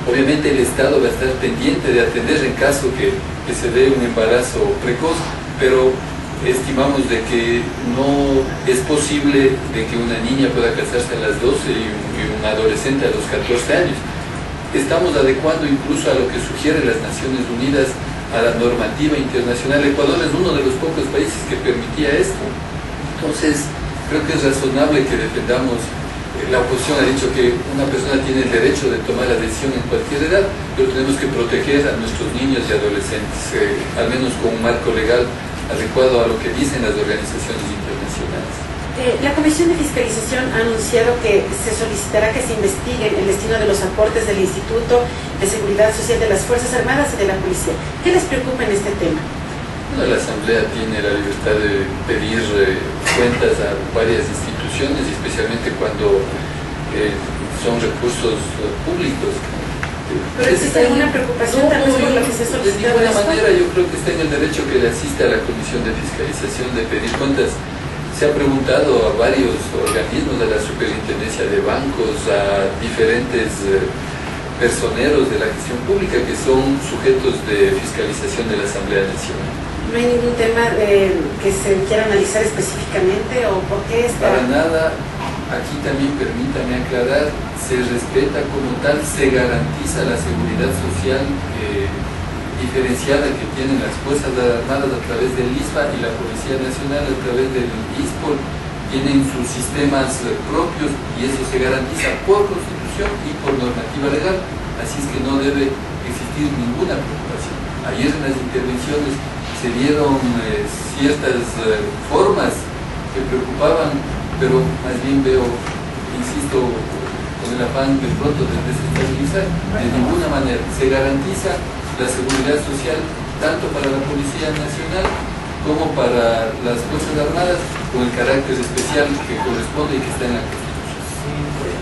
Obviamente el Estado va a estar pendiente de atender en caso que se dé un embarazo precoz, pero estimamos de que no es posible de que una niña pueda casarse a las 12 y un adolescente a los 14 años. Estamos adecuando incluso a lo que sugieren las Naciones Unidas, a la normativa internacional. Ecuador es uno de los pocos países que permitía esto. Entonces, creo que es razonable que defendamos. La oposición ha dicho que una persona tiene el derecho de tomar la decisión en cualquier edad, pero tenemos que proteger a nuestros niños y adolescentes, al menos con un marco legal adecuado a lo que dicen las organizaciones internacionales. La Comisión de Fiscalización ha anunciado que se solicitará que se investigue el destino de los aportes del Instituto de Seguridad Social de las Fuerzas Armadas y de la Policía. ¿Qué les preocupa en este tema? Bueno, la Asamblea tiene la libertad de pedir cuentas a varias instituciones, especialmente cuando son recursos públicos. ¿Pero existe alguna preocupación tal vez por lo que se solicita? De ninguna manera, yo creo que está en el derecho que le asiste a la Comisión de Fiscalización de pedir cuentas. Se ha preguntado a varios organismos, a la Superintendencia de Bancos, a diferentes personeros de la gestión pública que son sujetos de fiscalización de la Asamblea Nacional. ¿No hay ningún tema que se quiera analizar específicamente o por qué está? Para nada. Aquí también permítame aclarar, se respeta como tal, se garantiza la seguridad social diferenciada que tienen las Fuerzas Armadas a través del ISPA y la Policía Nacional a través del ISPOL. Tienen sus sistemas propios y eso se garantiza por Constitución y por normativa legal, así es que no debe existir ninguna preocupación. Ayer en las intervenciones se dieron ciertas formas que preocupaban, pero más bien veo, insisto, con el afán de pronto de desestabilizar. De ninguna manera se garantiza la seguridad social tanto para la Policía Nacional como para las Fuerzas Armadas, con el carácter especial que corresponde y que está en la Constitución.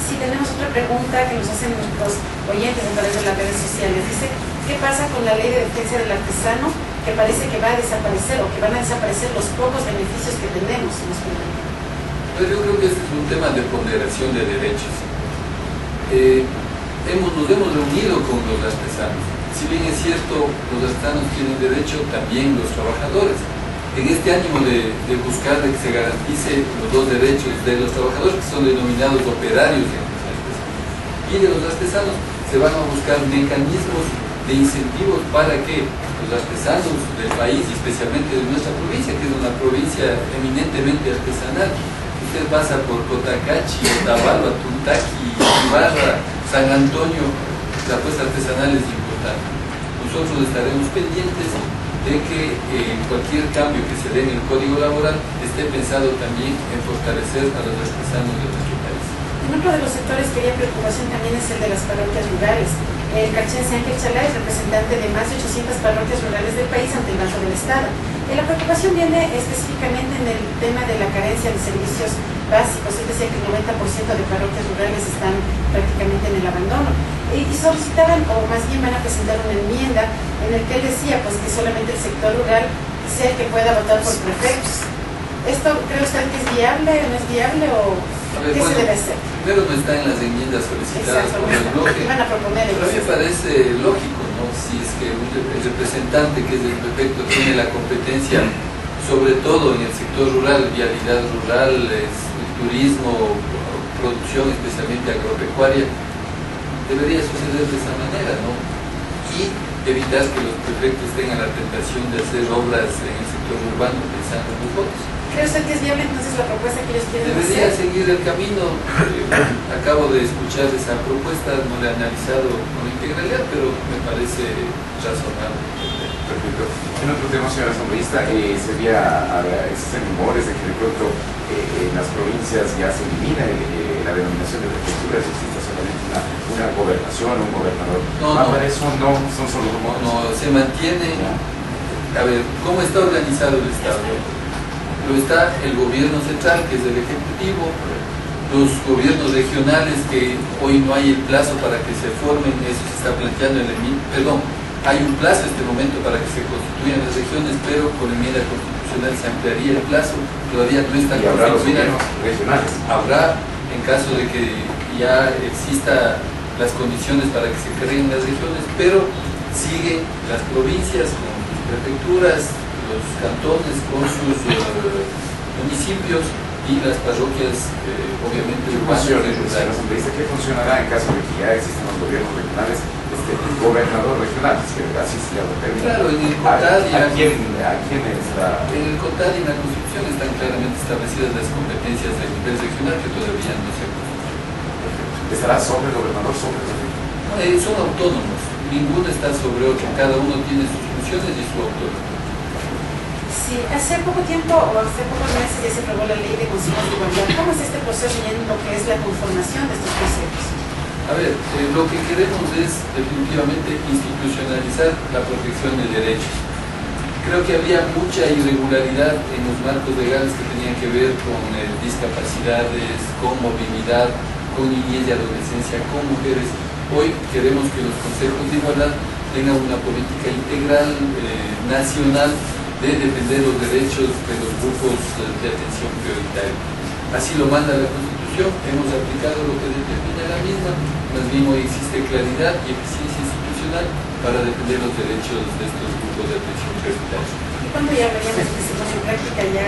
Sí, tenemos otra pregunta que nos hacen los oyentes a través de las redes sociales. Dice, ¿qué pasa con la ley de defensa del artesano que parece que va a desaparecer o que van a desaparecer los pocos beneficios que tenemos? Pues yo creo que este es un tema de ponderación de derechos. Nos hemos reunido con los artesanos. Si bien es cierto, los artesanos tienen derecho, también los trabajadores. En este ánimo de buscar de que se garantice los dos derechos de los trabajadores, que son denominados operarios de los artesanos, y de los artesanos, se van a buscar mecanismos de incentivos para que los artesanos del país, y especialmente de nuestra provincia, que es una provincia eminentemente artesanal. Usted pasa por Cotacachi, Otavalo, Tuntaqui, Ibarra, San Antonio, la puesta artesanal es importante. Nosotros estaremos pendientes de que cualquier cambio que se dé en el Código Laboral esté pensado también en fortalecer a los artesanos de nuestro país. En otro de los sectores que había preocupación también es el de las parroquias rurales. El calchense Ángel Chalá es representante de más de 800 parroquias rurales del país ante el Banco del Estado. La preocupación viene específicamente en el tema de la carencia de servicios básicos. Él decía que el 90% de parroquias rurales están prácticamente en el abandono. Y solicitaban, o más bien van a presentar una enmienda en el que él decía pues que solamente el sector rural sea el que pueda votar por prefectos. ¿Esto cree usted que es viable o no es viable? O ver, ¿Qué se debe hacer? Primero no está en las enmiendas solicitadas por el bloque. Van a proponer Pero a mí me parece lógico, ¿no? Si es que el representante que es el prefecto tiene la competencia, sobre todo en el sector rural, vialidad rural, turismo, producción especialmente agropecuaria, debería suceder de esa manera, ¿no? Y evitar que los prefectos tengan la tentación de hacer obras en el sector urbano pensando en los votos. ¿Cree usted que es viable entonces la propuesta que ellos quieren Debería hacer? seguir el camino. Acabo de escuchar esa propuesta, no la he analizado con integralidad, pero me parece razonable. Perfecto. En otro tema, señora asambleísta, existen rumores de que de pronto en las provincias ya se elimina la denominación de prefectura, existe solamente una gobernación, un gobernador. Para eso no son solo rumores. No, se mantiene. A ver, ¿cómo está organizado el Estado? Lo está el gobierno central, que es el ejecutivo, los gobiernos regionales, que hoy no hay el plazo para que se formen, eso se está planteando en el hay un plazo en este momento para que se constituyan las regiones, pero con enmienda constitucional se ampliaría el plazo, todavía no está constituida. Regionales. Habrá, en caso de que ya exista las condiciones para que se creen las regiones, pero siguen las provincias con sus prefecturas, los cantones con sus municipios y las parroquias, obviamente, urbanas. ¿Qué funcionará en caso de que ya existan los gobiernos regionales? Gobernador regional, así se llama el término. Claro, en el CONTAD ¿A quién está? En el CONTAD y en la Constitución están claramente establecidas las competencias del nivel regional que todavía no se han constituido. ¿Estará sobre el gobernador, sobre el prefecto? Son autónomos, ninguno está sobre otro, cada uno tiene sus funciones y su autonomía. Sí, hace poco tiempo, o hace pocos meses, ya se aprobó la ley de consejos de igualdad. ¿Cómo es este proceso y en lo que es la conformación de estos consejos? A ver, lo que queremos es definitivamente institucionalizar la protección de derechos. Creo que había mucha irregularidad en los marcos legales que tenían que ver con discapacidades, con movilidad, con niñez y adolescencia, con mujeres. Hoy queremos que los consejos de igualdad tengan una política integral, nacional, de defender los derechos de los grupos de atención prioritaria. Así lo manda la Constitución, hemos aplicado lo que determina la misma, más bien hoy existe claridad y eficiencia institucional para defender los derechos de estos grupos de atención prioritaria. ¿Y cuándo ya veríamos que se pone en práctica ya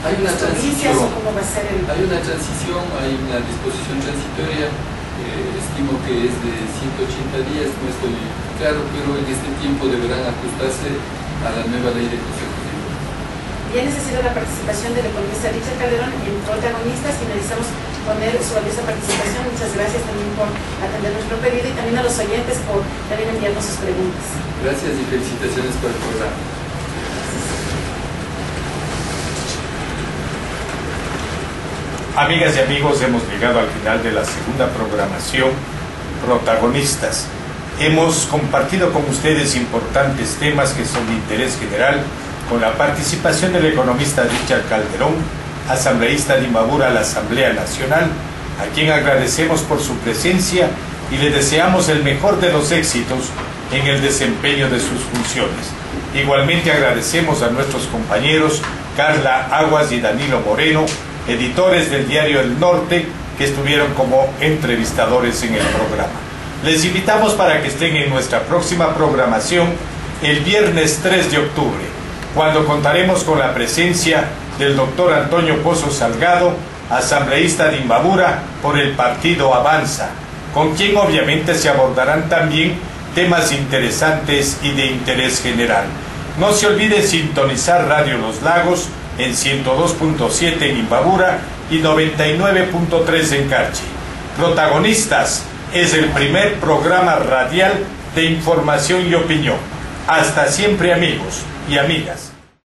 hay una transición, cómo va a ser hay una transición, hay una disposición transitoria, estimo que es de 180 días, no estoy claro, pero en este tiempo deberán ajustarse a la nueva ley de consejos. Ya necesita la participación del economista Richard Calderón en protagonistas. Finalizamos con su valiosa participación. Muchas gracias también por atender nuestro pedido y también a los oyentes por también enviarnos sus preguntas. Gracias y felicitaciones por el programa. Amigas y amigos, hemos llegado al final de la segunda programación, Protagonistas. Hemos compartido con ustedes importantes temas que son de interés general, con la participación del economista Richard Calderón, asambleísta de Imbabura a la Asamblea Nacional, a quien agradecemos por su presencia y le deseamos el mejor de los éxitos en el desempeño de sus funciones. Igualmente agradecemos a nuestros compañeros Carla Aguas y Danilo Moreno, editores del diario El Norte, que estuvieron como entrevistadores en el programa. Les invitamos para que estén en nuestra próxima programación el viernes 3 de octubre, cuando contaremos con la presencia del doctor Antonio Pozo Salgado, asambleísta de Imbabura por el partido Avanza, con quien obviamente se abordarán también temas interesantes y de interés general. No se olvide sintonizar Radio Los Lagos en 102.7 en Imbabura y 99.3 en Carchi. Protagonistas es el primer programa radial de información y opinión. Hasta siempre, amigos y amigas.